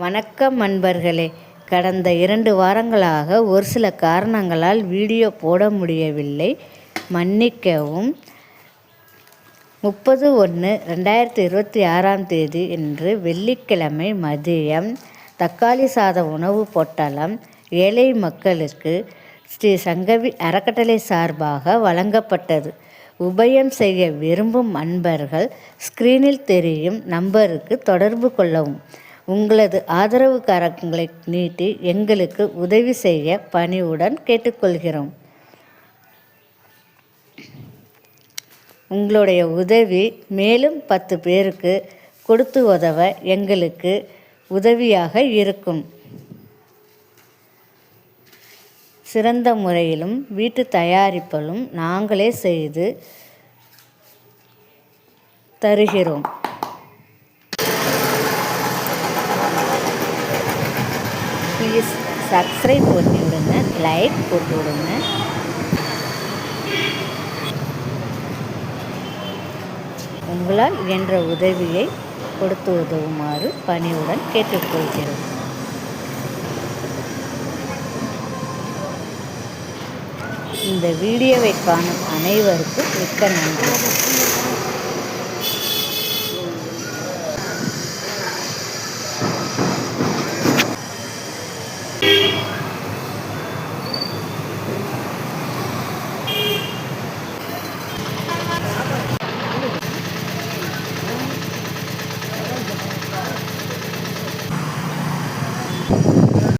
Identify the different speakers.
Speaker 1: வணக்கம் நண்பர்களே. கடந்த 2 வாரங்களாக ஒரு சில காரணங்களால் வீடியோ போட முடியவில்லை, மன்னிக்கவும். 30/1/2026 இன்று வெள்ளிக்கிழமை மதியம் தக்காளி சாத உணவு பொட்டலம் ஏழை மக்களுக்கு ஸ்ரீ சங்கவி அறக்கட்டளை சார்பாக வழங்கப்பட்டது. உபயம் செய்ய விரும்பும் அன்பர்கள் ஸ்கிரீனில் தெரியும் நம்பருக்கு தொடர்பு கொள்ளவும். உங்களது ஆதரவு கரங்களை நீட்டி எங்களுக்கு உதவி செய்ய பணிவுடன் கேட்டுக்கொள்கிறோம். உங்களுடைய உதவி மேலும் 10 பேருக்கு கொடுத்து உதவ எங்களுக்கு உதவியாக இருக்கும். சிறந்த முறையிலும் வீட்டு தயாரிப்பிலும் நாங்களே செய்து தருகிறோம். ப்ளீஸ் சப்ஸ்கிரைப் பண்ணி விடுங்க, லைக் போட்டு விடுங்க. உங்களால் இயன்ற உதவியை கொடுத்து உதவுமாறு பணிவுடன் கேட்டுக்கொள்கிறோம். இந்த வீடியோவை காணும் அனைவருக்கும் மிக்க நன்றி.